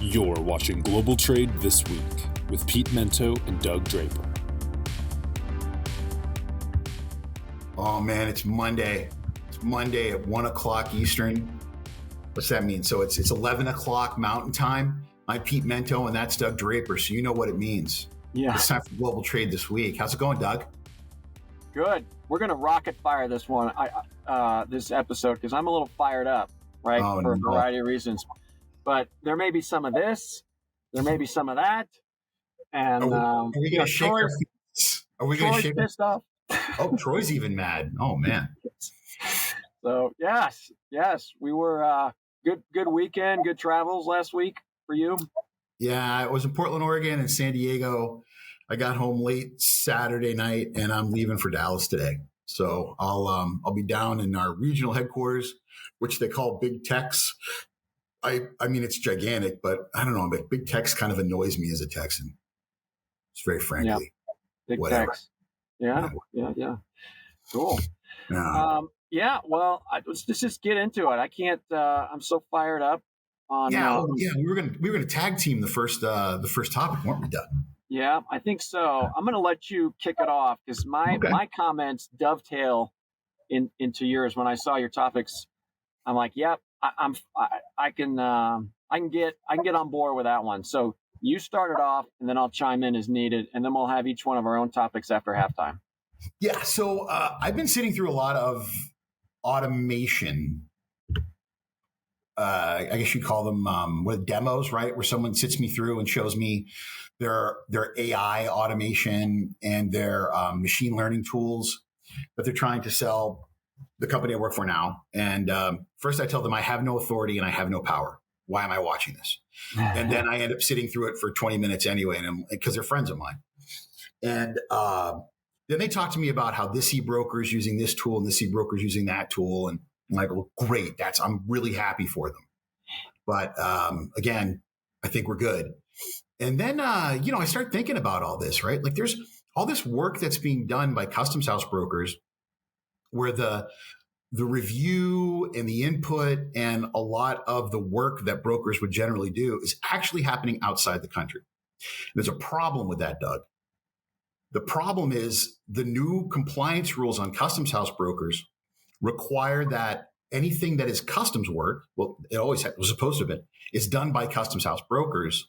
You're watching Global Trade This Week with Pete Mento and Doug Draper. Oh man, it's Monday. It's Monday at 1 o'clock Eastern. What's that mean? So it's 11 o'clock Mountain Time. I'm Pete Mento and that's Doug Draper. So you know what it means. Yeah. It's time for Global Trade This Week. How's it going, Doug? Good. We're going to rocket fire this one, this episode, because I'm a little fired up, right? For a variety of reasons. But there may be some of this, there may be some of that. And are we going to shake our feet? Are we going to shake pissed off? Oh, Troy's even mad. Oh man. So yes, we were good weekend, good travels last week for you. Yeah, I was in Portland, Oregon, and San Diego. I got home late Saturday night, and I'm leaving for Dallas today. So I'll be down in our regional headquarters, which they call Big Tex. I mean, it's gigantic, but I don't know. Big Tex kind of annoys me as a Texan. It's very frankly. Yeah. Big Tex. Yeah. Cool. Yeah. Well, let's just get into it. I can't. I'm so fired up. On we were gonna tag team the first topic, weren't we, Doug? Yeah, I think so. I'm gonna let you kick it off because my comments dovetail into yours. When I saw your topics, I'm like, yep, I can get on board with that one. So you start it off, and then I'll chime in as needed, and then we'll have each one of our own topics after halftime. Yeah. So I've been sitting through a lot of automation. I guess you call them with demos, right? Where someone sits me through and shows me their AI automation and their machine learning tools that they're trying to sell the company I work for now. And first I tell them I have no authority and I have no power. Why am I watching this? And then I end up sitting through it for 20 minutes anyway, and because they're friends of mine. And then they talk to me about how this e-broker is using this tool and this e-broker is using that tool. And I'm like, well, great. I'm really happy for them. But again, I think we're good. And then, I start thinking about all this, right? Like there's all this work that's being done by customs house brokers where the review and the input and a lot of the work that brokers would generally do is actually happening outside the country. There's a problem with that, Doug. The problem is the new compliance rules on customs house brokers require that anything that is customs work, well, it always was supposed to have been, is done by customs house brokers.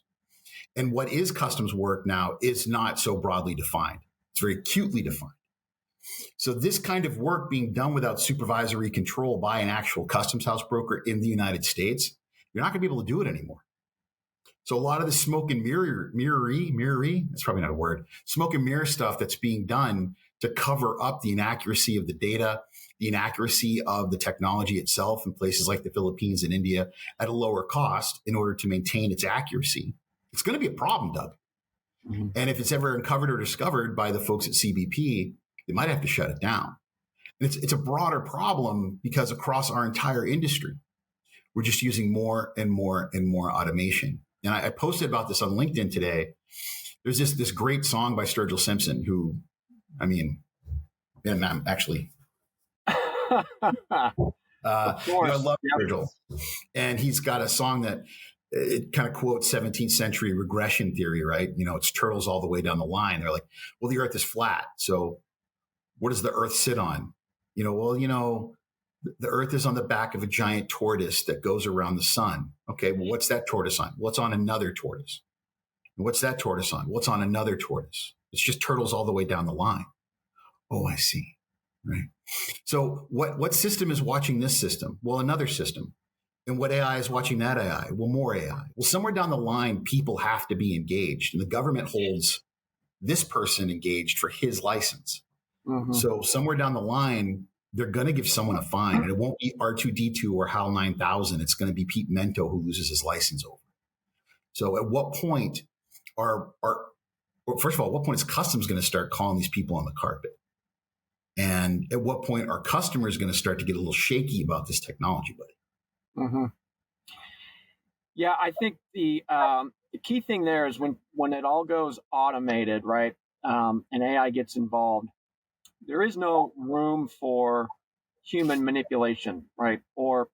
And what is customs work now is not so broadly defined. It's very acutely defined. So this kind of work being done without supervisory control by an actual customs house broker in the United States, you're not going to be able to do it anymore. So a lot of the smoke and mirrory, that's probably not a word, smoke and mirror stuff that's being done to cover up the inaccuracy of the data, the inaccuracy of the technology itself in places like the Philippines and India at a lower cost in order to maintain its accuracy. It's going to be a problem, Doug. Mm-hmm. And if it's ever uncovered or discovered by the folks at CBP, they might have to shut it down. And it's a broader problem because across our entire industry, we're just using more and more and more automation. And I posted about this on LinkedIn today. There's this great song by Sturgill Simpson, who, I'm actually, I love Sturgill. And he's got a song that it kind of quotes 17th century regression theory, right? It's turtles all the way down the line. They're like, well, the earth is flat. So what does the earth sit on? The earth is on the back of a giant tortoise that goes around the sun. Okay, well, what's that tortoise on? Well, it's on another tortoise. And what's that tortoise on? Well, it's on another tortoise. It's just turtles all the way down the line. Oh, I see. Right. So what system is watching this system? Well, another system. And what AI is watching that AI? Well, more AI. Well, somewhere down the line, people have to be engaged. And the government holds this person engaged for his license. Mm-hmm. So somewhere down the line, they're going to give someone a fine, and it won't be R2D2 or HAL 9000. It's going to be Pete Mento who loses his license over. So at what point first of all, at what point is customs going to start calling these people on the carpet? And at what point are customers going to start to get a little shaky about this technology, buddy? Mm-hmm. Yeah, I think the key thing there is when it all goes automated, right, and AI gets involved, there is no room for human manipulation, right? Or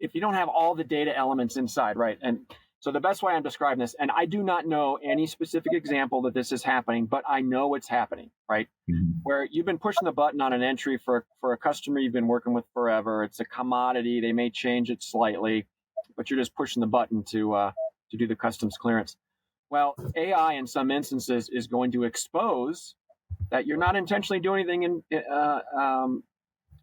if you don't have all the data elements inside, right? And so the best way I'm describing this, and I do not know any specific example that this is happening, but I know it's happening, right? Mm-hmm. Where you've been pushing the button on an entry for a customer you've been working with forever. It's a commodity. They may change it slightly, but you're just pushing the button to do the customs clearance. Well, AI in some instances is going to expose that you're not intentionally doing anything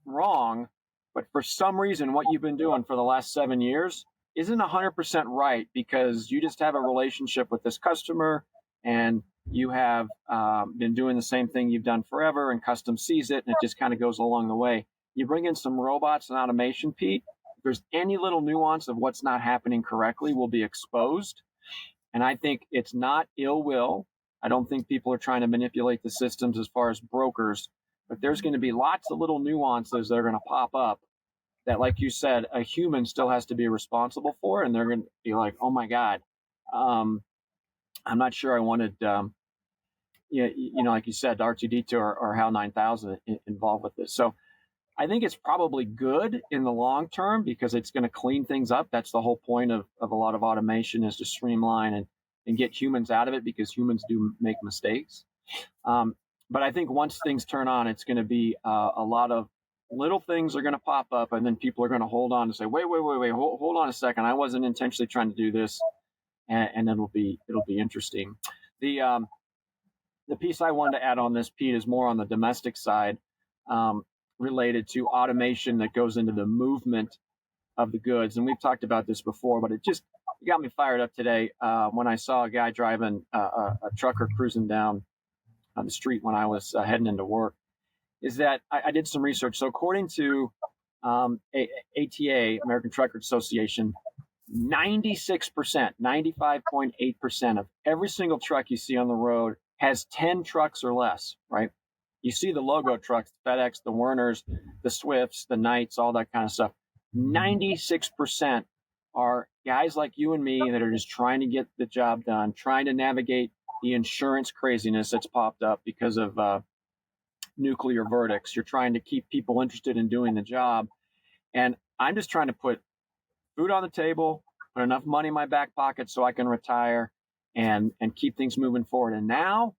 wrong, but for some reason, what you've been doing for the last 7 years isn't 100% right because you just have a relationship with this customer and you have been doing the same thing you've done forever, and customs sees it, and it just kind of goes along the way. You bring in some robots and automation, Pete, if there's any little nuance of what's not happening correctly will be exposed. And I think it's not ill will. I don't think people are trying to manipulate the systems as far as brokers, but there's going to be lots of little nuances that are going to pop up that, like you said, a human still has to be responsible for. And they're going to be like, oh my God, I'm not sure I wanted, like you said, R2D2 or HAL 9000 involved with this. So I think it's probably good in the long term because it's going to clean things up. That's the whole point of a lot of automation, is to streamline and get humans out of it, because humans do make mistakes. But I think once things turn on, it's going to be a lot of little things are going to pop up, and then people are going to hold on and say, wait, hold on a second. I wasn't intentionally trying to do this. And it'll be interesting. The piece I wanted to add on this, Pete, is more on the domestic side, related to automation that goes into the movement of the goods. And we've talked about this before, but it got me fired up today when I saw a guy driving a trucker cruising down on the street when I was heading into work. Is that I did some research. So according to ATA, American Trucker Association, 96%, 95.8% of every single truck you see on the road has 10 trucks or less, right? You see the logo trucks, FedEx, the Werners, the Swifts, the Knights, all that kind of stuff. 96% are guys like you and me that are just trying to get the job done, trying to navigate the insurance craziness that's popped up because of nuclear verdicts. You're trying to keep people interested in doing the job. And I'm just trying to put food on the table, put enough money in my back pocket so I can retire and keep things moving forward. And now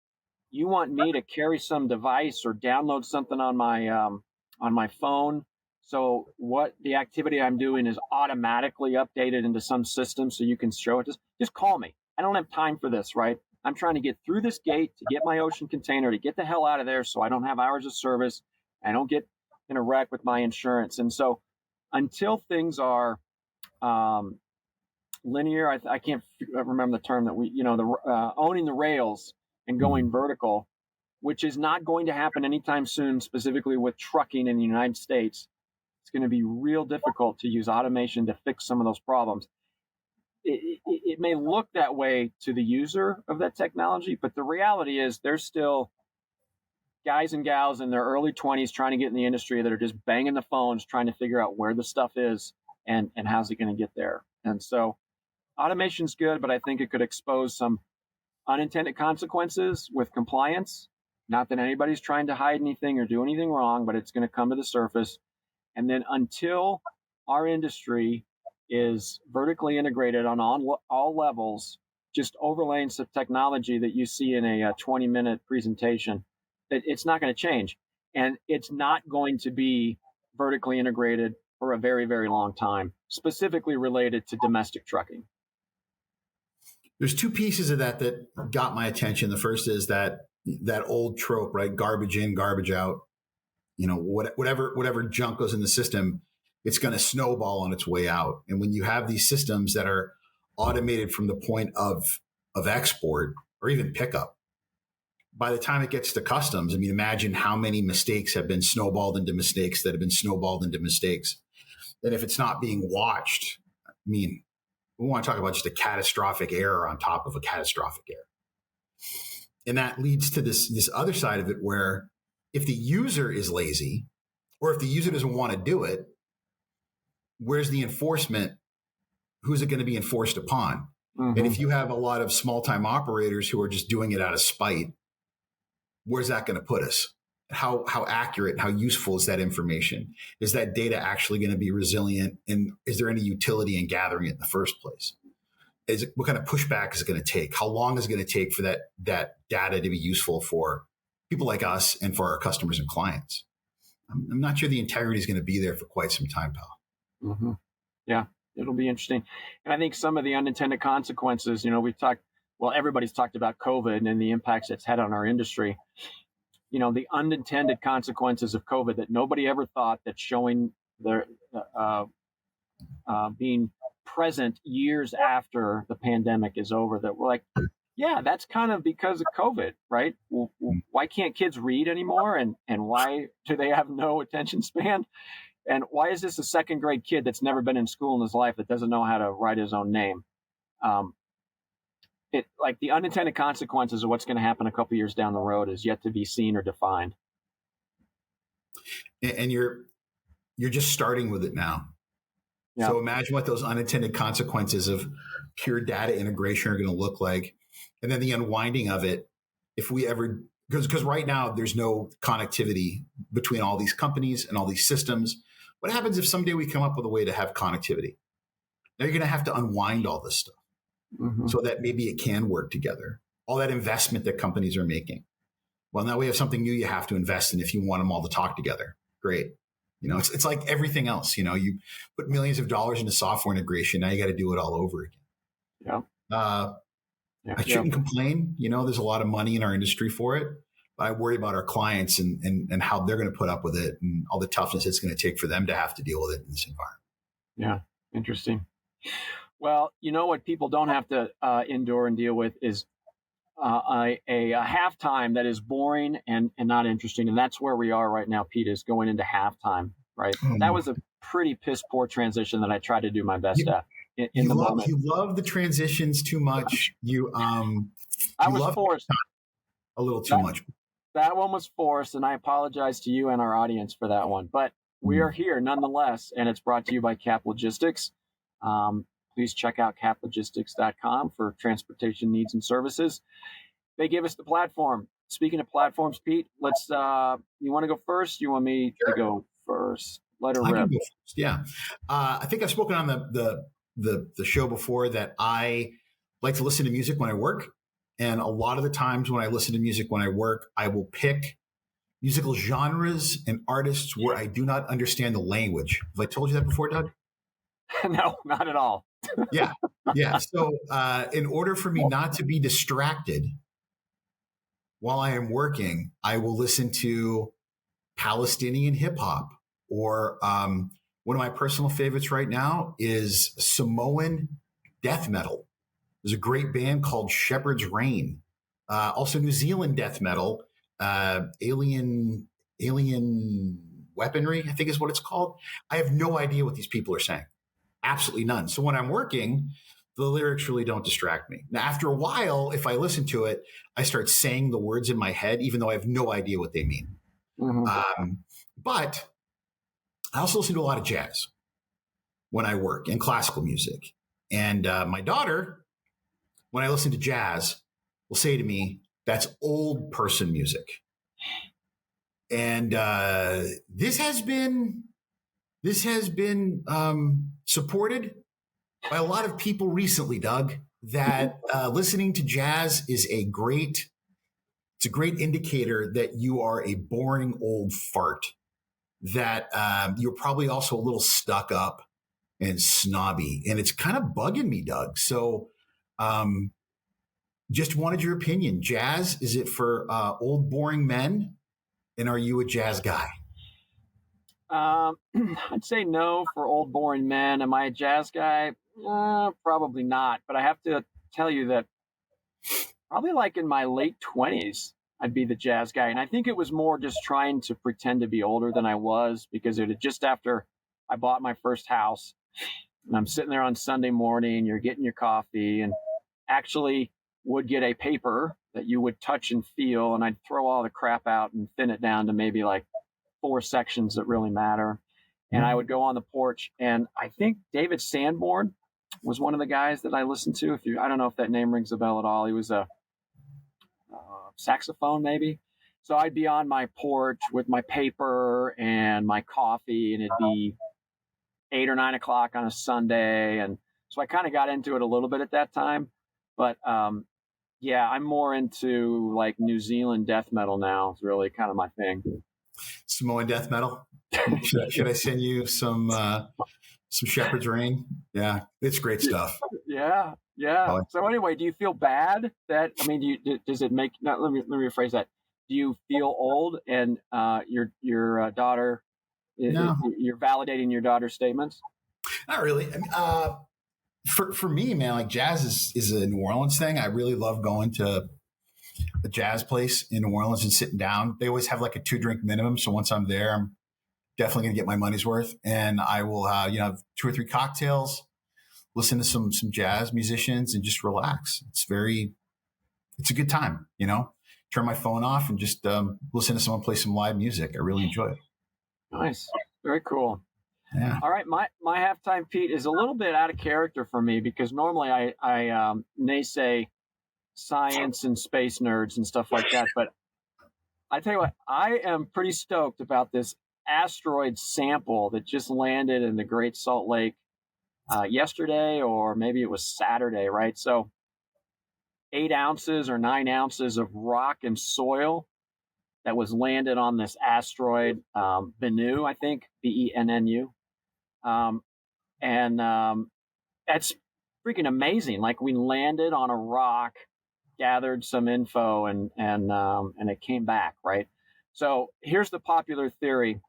you want me to carry some device or download something on my phone. So what the activity I'm doing is automatically updated into some system so you can show it. Just call me. I don't have time for this, right? I'm trying to get through this gate to get my ocean container, to get the hell out of there so I don't have hours of service. I don't get in a wreck with my insurance. And so until things are linear, I can't remember the term that owning the rails and going vertical, which is not going to happen anytime soon, specifically with trucking in the United States. It's going to be real difficult to use automation to fix some of those problems. It may look that way to the user of that technology, but the reality is there's still guys and gals in their early 20s trying to get in the industry that are just banging the phones, trying to figure out where the stuff is and how's it going to get there. And so automation's good, but I think it could expose some unintended consequences with compliance. Not that anybody's trying to hide anything or do anything wrong, but it's going to come to the surface. And then until our industry is vertically integrated on all levels, just overlaying some technology that you see in a 20-minute presentation, it's not going to change. And it's not going to be vertically integrated for a very, very long time, specifically related to domestic trucking. There's two pieces of that got my attention. The first is that old trope, right? Garbage in, garbage out. Whatever junk goes in the system, it's going to snowball on its way out. And when you have these systems that are automated from the point of export or even pickup, by the time it gets to customs, I mean, imagine how many mistakes have been snowballed into mistakes that have been snowballed into mistakes. And if it's not being watched, I mean, we want to talk about just a catastrophic error on top of a catastrophic error. And that leads to this other side of it where if the user is lazy or if the user doesn't want to do it, where's the enforcement? Who's it going to be enforced upon? Mm-hmm. And if you have a lot of small-time operators who are just doing it out of spite, where's that going to put us? how accurate, how useful is that information? Is that data actually going to be resilient? And is there any utility in gathering it in the first place? What kind of pushback is it going to take? How long is it going to take for that data to be useful for people like us and for our customers and clients? I'm not sure the integrity is going to be there for quite some time, pal. Mm-hmm. Yeah, it'll be interesting. And I think some of the unintended consequences, everybody's talked about COVID and the impacts it's had on our industry. The unintended consequences of COVID that nobody ever thought, that's showing their being present years after the pandemic is over, that we're like, yeah, that's kind of because of COVID, right? Well, why can't kids read anymore? And why do they have no attention span? And why is this a second grade kid that's never been in school in his life that doesn't know how to write his own name? The unintended consequences of what's going to happen a couple years down the road is yet to be seen or defined. And you're just starting with it now. Yeah. So imagine what those unintended consequences of pure data integration are going to look like. And then the unwinding of it, if we ever, because right now there's no connectivity between all these companies and all these systems. What happens if someday we come up with a way to have connectivity? Now you're going to have to unwind all this stuff so that maybe it can work together. All that investment that companies are making. Well, now we have something new you have to invest in if you want them all to talk together. Great. It's like everything else. You put millions of dollars into software integration. Now you got to do it all over again. Yeah. I shouldn't complain. There's a lot of money in our industry for it, but I worry about our clients and how they're going to put up with it and all the toughness it's going to take for them to have to deal with it in this environment. Yeah. Interesting. Well, what people don't have to endure and deal with is a halftime that is boring and not interesting. And that's where we are right now, Pete, is going into halftime, right? That was a pretty piss poor transition that I tried to do my best at in the moment. You love the transitions too much. I was forced. A little too much. That one was forced, and I apologize to you and our audience for that one. But we are here nonetheless, and it's brought to you by Cap Logistics. Please check out caplogistics.com for transportation needs and services. They give us the platform. Speaking of platforms, Pete, let's. You want to go first? You want me to go first? Let her rip. I can go first. Yeah, I think I've spoken on the show before that I like to listen to music when I work, and a lot of the times when I listen to music when I work, I will pick musical genres and artists where I do not understand the language. Have I told you that before, Doug? No, not at all. Yeah. So in order for me not to be distracted while I am working, I will listen to Palestinian hip hop, or one of my personal favorites right now is Samoan death metal. There's a great band called Shepherd's Reign. Also New Zealand death metal, Alien Weaponry, I think is what it's called. I have no idea what these people are saying. Absolutely none. So when I'm working, the lyrics really don't distract me. Now, after a while, if I listen to it, I start saying the words in my head, even though I have no idea what they mean. But I also listen to a lot of jazz when I work, and classical music. And my daughter, when I listen to jazz, will say to me, "That's old person music." And this has been supported by a lot of people recently, Doug, that listening to jazz is a great indicator that you are a boring old fart, that you're probably also a little stuck up and snobby. And it's kind of bugging me, Doug. So just wanted your opinion. Jazz, is it for old boring men? And are you a jazz guy? I'd say no for old boring men. Am I a jazz guy? Probably not. But I have to tell you that probably like in my late 20s, I'd be the jazz guy. And I think it was more just trying to pretend to be older than I was, because it had just after I bought my first house, and I'm sitting there on Sunday morning, you're getting your coffee, and actually would get a paper that you would touch and feel, and I'd throw all the crap out and thin it down to maybe like 4 sections that really matter. And I would go on the porch, and I think David Sanborn was one of the guys that I listened to. I don't know if that name rings a bell at all. He was a saxophone maybe. So I'd be on my porch with my paper and my coffee, and it'd be 8 or 9 o'clock on a Sunday. And so I kind of got into it a little bit at that time. But yeah, I'm more into like New Zealand death metal now. It's really kind of my thing. Samoan death metal. Should I send you some Shepherd's Rain? Yeah, it's great stuff. Yeah. So anyway, do you feel bad that, I mean, does it make, no, let me rephrase that. Do you feel old and your daughter, No. You're validating your daughter's statements? Not really. I mean, for me, man, like jazz is a New Orleans thing. I really love going to a jazz place in New Orleans and sitting down. They always have like a 2-drink minimum. So once I'm there, I'm definitely going to get my money's worth. And I will, have 2 or 3 cocktails, listen to some jazz musicians and just relax. It's a good time, turn my phone off and just listen to someone play some live music. I really enjoy it. Nice. Very cool. Yeah. All right. My halftime, Pete, is a little bit out of character for me because normally I naysay science and space nerds and stuff like that. But I tell you what, I am pretty stoked about this asteroid sample that just landed in the Great Salt Lake yesterday, or maybe it was Saturday, right? So 8 ounces or 9 ounces of rock and soil that was landed on this asteroid, Bennu, I think, Bennu. That's freaking amazing. Like, we landed on a rock, gathered some info, and it came back, right? So here's the popular theory.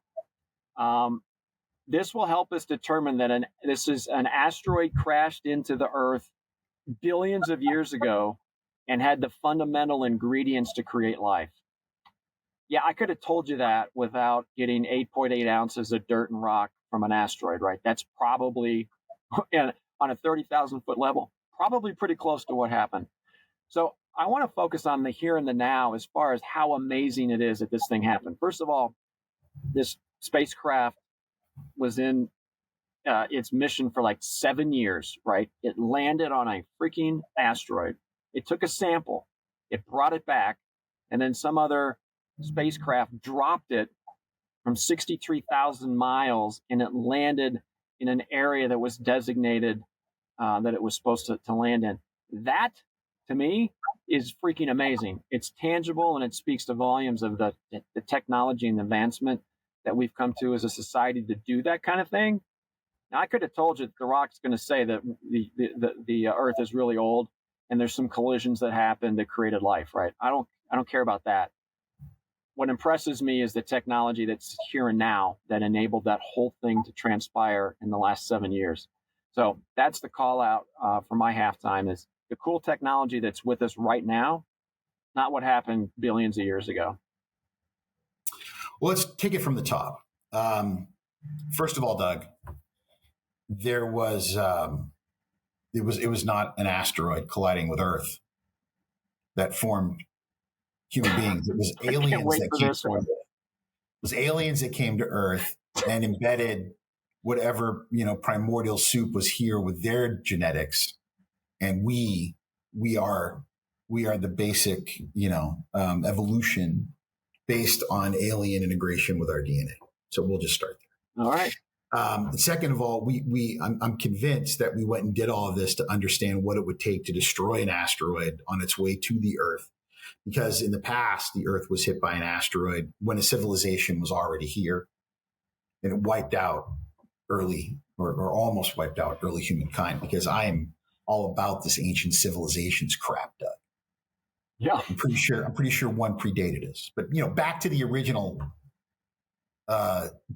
This will help us determine that this is an asteroid crashed into the Earth billions of years ago and had the fundamental ingredients to create life. Yeah, I could have told you that without getting 8.8 ounces of dirt and rock from an asteroid, right? That's probably, on a 30,000 foot level, probably pretty close to what happened. So I want to focus on the here and the now as far as how amazing it is that this thing happened. First of all, this spacecraft was in its mission for like 7 years, right? It landed on a freaking asteroid. It took a sample, it brought it back, and then some other spacecraft dropped it from 63,000 miles, and it landed in an area that was designated that it was supposed to land in. That, to me, is freaking amazing. It's tangible, and it speaks to volumes of the technology and advancement that we've come to as a society to do that kind of thing. Now, I could have told you that the rock's going to say that the Earth is really old, and there's some collisions that happened that created life, right? I don't care about that. What impresses me is the technology that's here and now that enabled that whole thing to transpire in the last 7 years. So that's the call out for my halftime, is the cool technology that's with us right now, not what happened billions of years ago. Well, let's take it from the top. First of all, Doug, it was not an asteroid colliding with Earth that formed human beings. It was aliens that came to Earth and embedded whatever primordial soup was here with their genetics, and we are the basic evolution based on alien integration with our DNA. So we'll just start there. All right. Second of all, I'm convinced that we went and did all of this to understand what it would take to destroy an asteroid on its way to the Earth. Because in the past, the Earth was hit by an asteroid when a civilization was already here, and it wiped out early, or almost wiped out early humankind. Because I am all about this ancient civilizations crap, Doug. Yeah, I'm pretty sure one predated us. But back to the original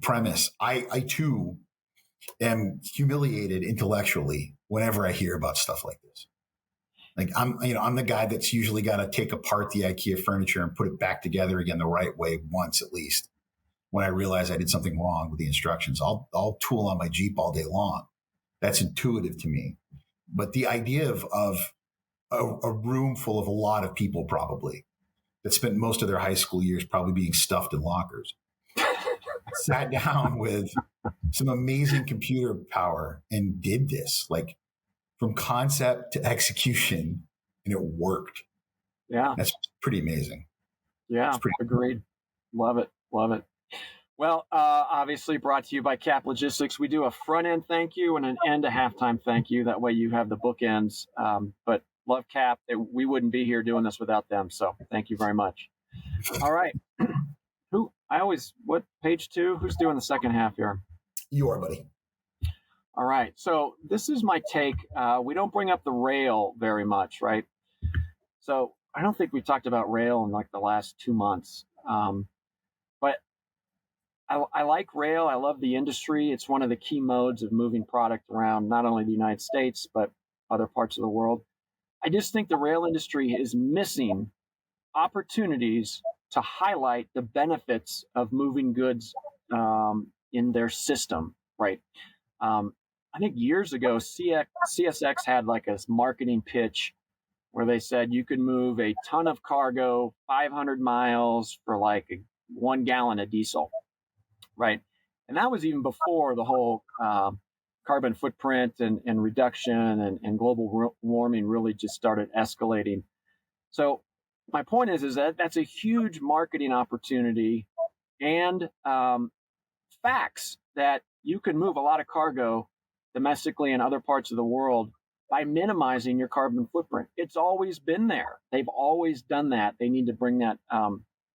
premise. I too am humiliated intellectually whenever I hear about stuff like this. Like I'm the guy that's usually got to take apart the IKEA furniture and put it back together again the right way once at least. When I realize I did something wrong with the instructions, I'll tool on my Jeep all day long. That's intuitive to me. But the idea of a room full of a lot of people probably that spent most of their high school years probably being stuffed in lockers, sat down with some amazing computer power and did this, like, from concept to execution, and it worked. Yeah. That's pretty amazing. Yeah, agreed. Love it. Love it. Well, obviously brought to you by Cap Logistics. We do a front end thank you and an end to halftime thank you. That way you have the bookends. But love Cap. We wouldn't be here doing this without them. So thank you very much. All right. What page 2? Who's doing the second half here? You are, buddy. All right. So this is my take. We don't bring up the rail very much, right? So I don't think we've talked about rail in like the last 2 months. But I like rail. I love the industry. It's one of the key modes of moving product around not only the United States, but other parts of the world. I just think the rail industry is missing opportunities to highlight the benefits of moving goods in their system, right? I think years ago, CSX had like a marketing pitch where they said you could move a ton of cargo 500 miles for like 1 gallon of diesel, right? And that was even before the whole carbon footprint and reduction and global warming really just started escalating. So my point is that that's a huge marketing opportunity and facts that you can move a lot of cargo domestically in other parts of the world by minimizing your carbon footprint. It's always been there. They've always done that. They need to bring that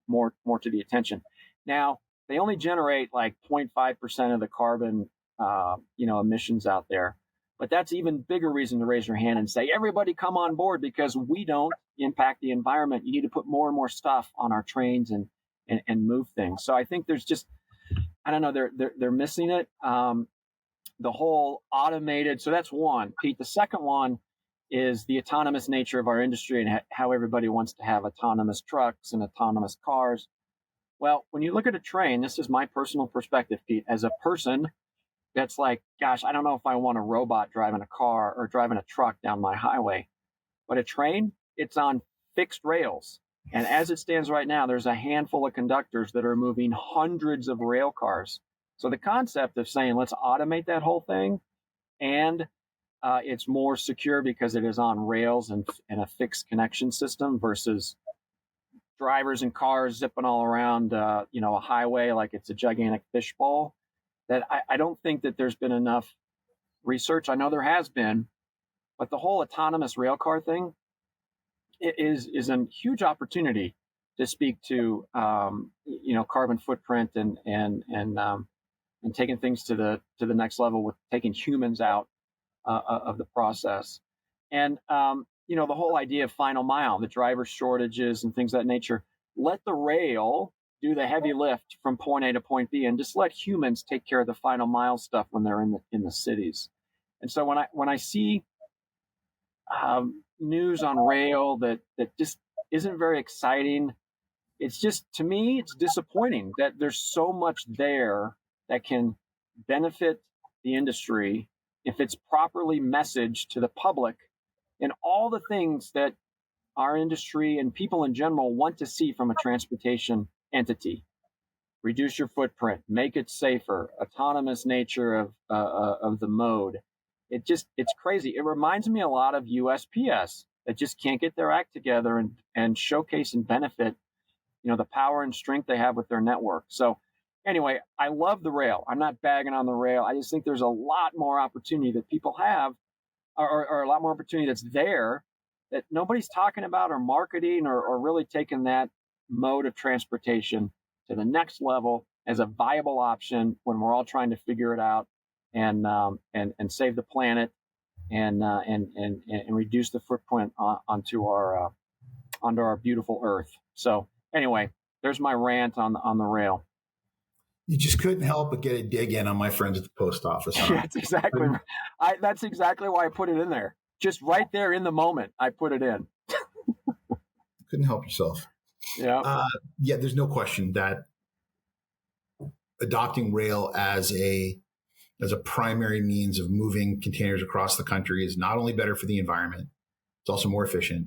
more to the attention. Now, they only generate like 0.5% of the carbon emissions out there. But that's even bigger reason to raise your hand and say, everybody come on board because we don't impact the environment. You need to put more and more stuff on our trains and move things. So I think there's just, I don't know, they're missing it. The whole automated. So that's one, Pete. The second one is the autonomous nature of our industry and how everybody wants to have autonomous trucks and autonomous cars. Well, when you look at a train, this is my personal perspective, Pete, as a person that's like, gosh, I don't know if I want a robot driving a car or driving a truck down my highway. But a train, it's on fixed rails. And as it stands right now, there's a handful of conductors that are moving hundreds of rail cars. So the concept of saying, let's automate that whole thing, and it's more secure because it is on rails and a fixed connection system versus drivers and cars zipping all around, a highway like it's a gigantic fishbowl. That I don't think that there's been enough research. I know there has been, but the whole autonomous rail car thing is a huge opportunity to speak to, carbon footprint and taking things to the next level with taking humans out of the process. And, the whole idea of final mile, the driver shortages and things of that nature, let the rail do the heavy lift from point A to point B, and just let humans take care of the final mile stuff when they're in the cities. And so when I see news on rail that just isn't very exciting, it's just, to me, it's disappointing that there's so much there that can benefit the industry if it's properly messaged to the public and all the things that our industry and people in general want to see from a transportation entity. Reduce your footprint, make it safer, autonomous nature of the mode. It's crazy. It reminds me a lot of USPS that just can't get their act together and showcase and benefit, the power and strength they have with their network. So anyway, I love the rail. I'm not bagging on the rail. I just think there's a lot more opportunity that people have, or a lot more opportunity that's there that nobody's talking about or marketing or really taking that mode of transportation to the next level as a viable option when we're all trying to figure it out and save the planet and reduce the footprint onto our beautiful Earth. So anyway, there's my rant on the rail. You just couldn't help but get a dig in on my friends at the post office. Huh? Yeah, that's exactly why I put it in there. Just right there in the moment, I put it in. Couldn't help yourself. Yeah. There's no question that adopting rail as a primary means of moving containers across the country is not only better for the environment, it's also more efficient.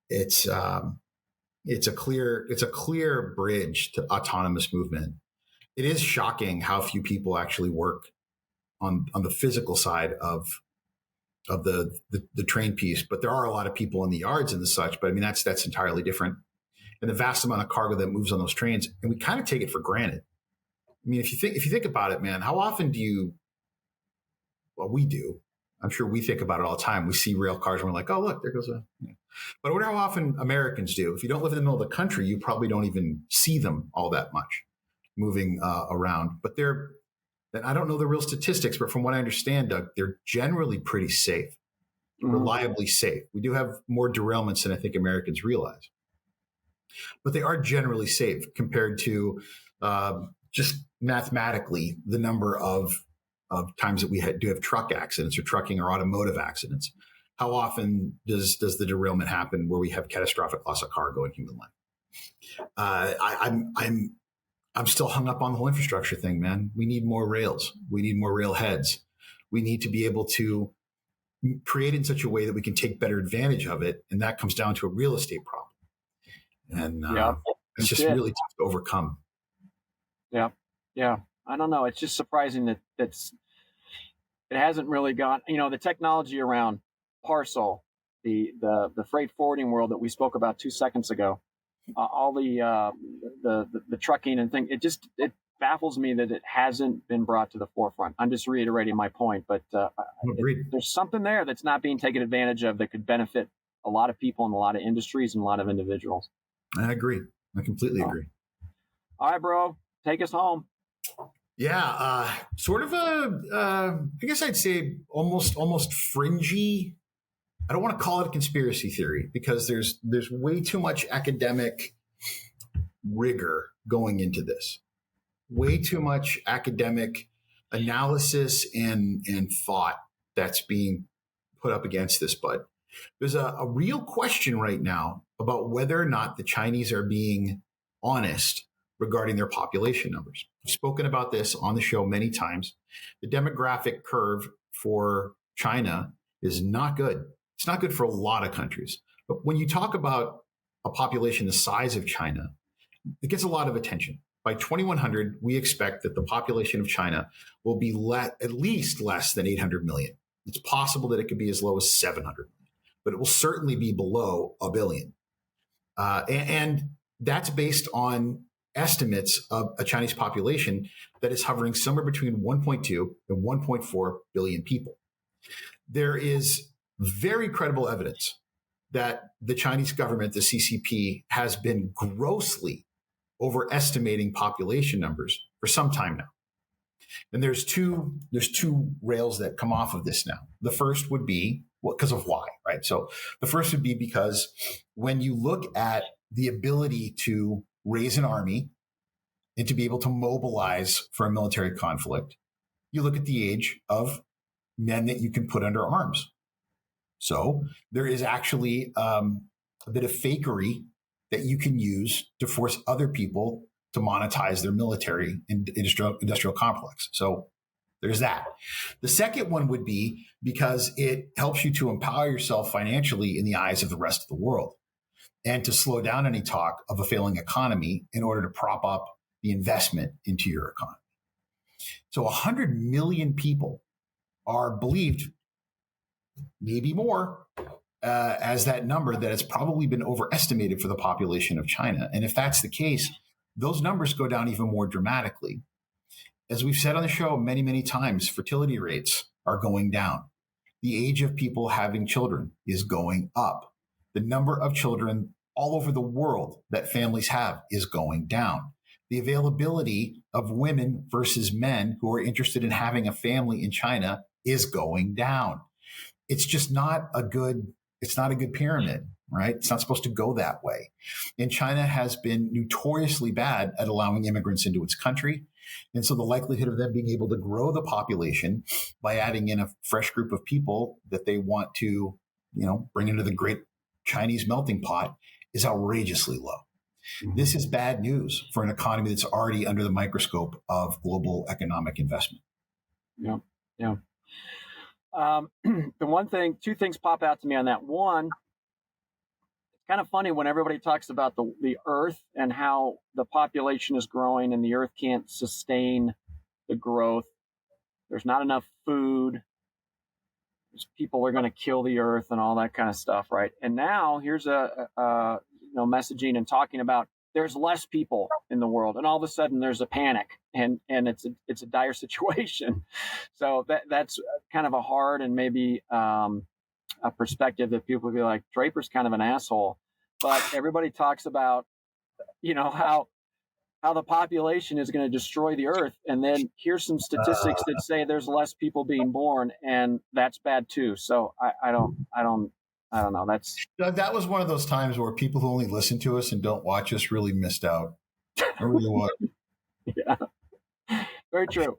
It's a clear bridge to autonomous movement. It is shocking how few people actually work on the physical side of the train piece, but there are a lot of people in the yards and the such. But I mean, that's entirely different. and the vast amount of cargo that moves on those trains, and we kind of take it for granted. I mean, if you think about it, man, how often well, we do. I'm sure we think about it all the time. We see rail cars and we're like, oh, look, there goes a. Yeah. But I wonder how often Americans do. If you don't live in the middle of the country, you probably don't even see them all that much moving around. But I don't know the real statistics, but from what I understand, Doug, they're generally pretty safe, reliably safe. We do have more derailments than I think Americans realize. But they are generally safe compared to just mathematically the number of times that we do have truck accidents or trucking or automotive accidents. How often does the derailment happen where we have catastrophic loss of cargo and human life? I'm still hung up on the whole infrastructure thing, man. We need more rails. We need more rail heads. We need to be able to create it in such a way that we can take better advantage of it, and that comes down to a real estate problem. And it's just really tough to overcome. Yeah. I don't know. It's just surprising that it hasn't really gone. The technology around parcel, the freight forwarding world that we spoke about 2 seconds ago, all the trucking and thing. It baffles me that it hasn't been brought to the forefront. I'm just reiterating my point, but there's something there that's not being taken advantage of that could benefit a lot of people in a lot of industries and a lot of individuals. I agree. I completely agree. All right, bro, take us home. Yeah, sort of I guess I'd say almost fringy. I don't want to call it a conspiracy theory because there's way too much academic rigor going into this. Way too much academic analysis and thought that's being put up against this, bud. There's a real question right now about whether or not the Chinese are being honest regarding their population numbers. I've spoken about this on the show many times. The demographic curve for China is not good. It's not good for a lot of countries. But when you talk about a population the size of China, it gets a lot of attention. By 2100, we expect that the population of China will be at least less than 800 million. It's possible that it could be as low as 700 million, but it will certainly be below a billion. And that's based on estimates of a Chinese population that is hovering somewhere between 1.2 and 1.4 billion people. There is very credible evidence that the Chinese government, the CCP, has been grossly overestimating population numbers for some time now. And there's two rails that come off of this now. The first would be because of why, right? So the first would be because when you look at the ability to raise an army and to be able to mobilize for a military conflict, you look at the age of men that you can put under arms. So there is actually a bit of fakery that you can use to force other people to monetize their military and industrial complex. So there's that. The second one would be because it helps you to empower yourself financially in the eyes of the rest of the world and to slow down any talk of a failing economy in order to prop up the investment into your economy. So 100 million people are believed, maybe more, as that number that has probably been overestimated for the population of China. And if that's the case, those numbers go down even more dramatically. As we've said on the show many, many times, fertility rates are going down. The age of people having children is going up. The number of children all over the world that families have is going down. The availability of women versus men who are interested in having a family in China is going down. It's just not a good pyramid, right? It's not supposed to go that way. And China has been notoriously bad at allowing immigrants into its country. And so the likelihood of them being able to grow the population by adding in a fresh group of people that they want to, bring into the great Chinese melting pot is outrageously low. Mm-hmm. This is bad news for an economy that's already under the microscope of global economic investment. Yeah. Two things pop out to me on that. One, it's kind of funny when everybody talks about the Earth and how the population is growing and the Earth can't sustain the growth. There's not enough food. People are going to kill the Earth and all that kind of stuff, right? And now here's messaging and talking about there's less people in the world, and all of a sudden there's a panic, and it's a dire situation. So that's kind of a hard and maybe a perspective that people would be like, Draper's kind of an asshole. But everybody talks about, how the population is going to destroy the earth. And then here's some statistics that say there's less people being born, and that's bad too. So I don't know. That was one of those times where people who only listen to us and don't watch us really missed out. I really was. Yeah, very true.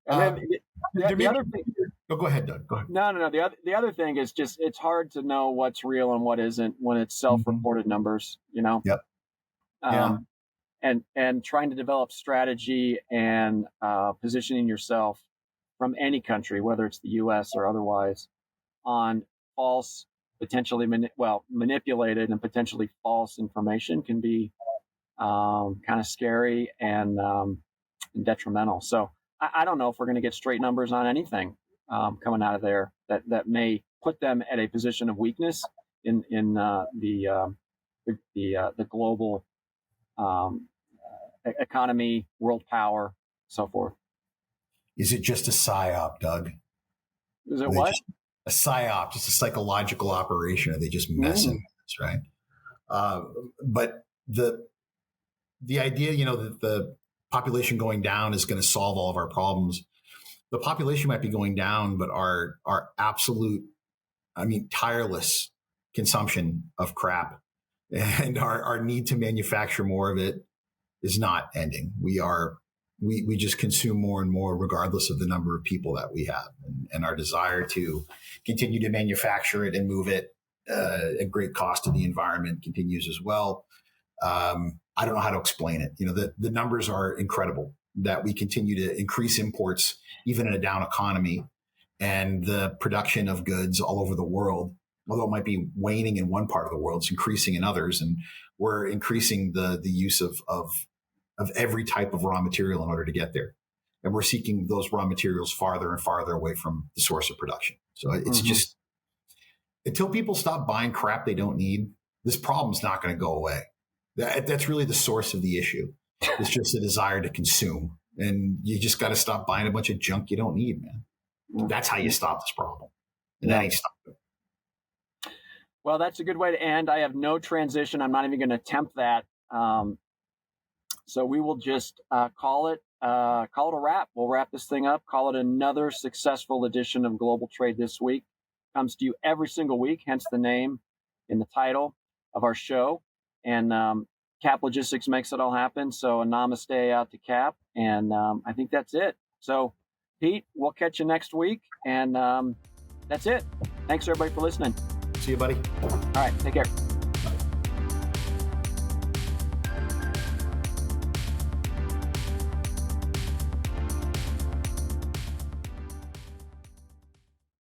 And then the other thing. Oh, go ahead, Doug. Go ahead. No. The other thing is just it's hard to know what's real and what isn't when it's self-reported numbers. Yep. And trying to develop strategy and positioning yourself from any country, whether it's the U.S. or otherwise, on false, potentially manipulated and potentially false information can be kind of scary and detrimental. So I don't know if we're going to get straight numbers on anything coming out of there that may put them at a position of weakness in the global economy, world power, so forth. Is it just a psyop, Doug? Is it what? A psyop, just a psychological operation? Are they just messing with us, right? But the idea, that the population going down is going to solve all of our problems. The population might be going down, but our absolute, tireless consumption of crap and our need to manufacture more of it is not ending. We just consume more and more regardless of the number of people that we have, and our desire to continue to manufacture it and move it at great cost to the environment continues as well. I don't know how to explain it. The numbers are incredible that we continue to increase imports even in a down economy, and the production of goods all over the world, although it might be waning in one part of the world, it's increasing in others. And we're increasing the use of every type of raw material in order to get there. And we're seeking those raw materials farther and farther away from the source of production. So it's just, until people stop buying crap they don't need, this problem's not going to go away. That's really the source of the issue. It's just a desire to consume. And you just got to stop buying a bunch of junk you don't need, man. That's how you stop this problem. And that ain't stopping. Well, that's a good way to end. I have no transition. I'm not even going to attempt that. So we will just call it a wrap. We'll wrap this thing up. Call it another successful edition of Global Trade This Week. Comes to you every single week, hence the name in the title of our show. And Cap Logistics makes it all happen. So a namaste out to Cap. And I think that's it. So, Pete, we'll catch you next week. And that's it. Thanks, everybody, for listening. See you, buddy. All right. Take care.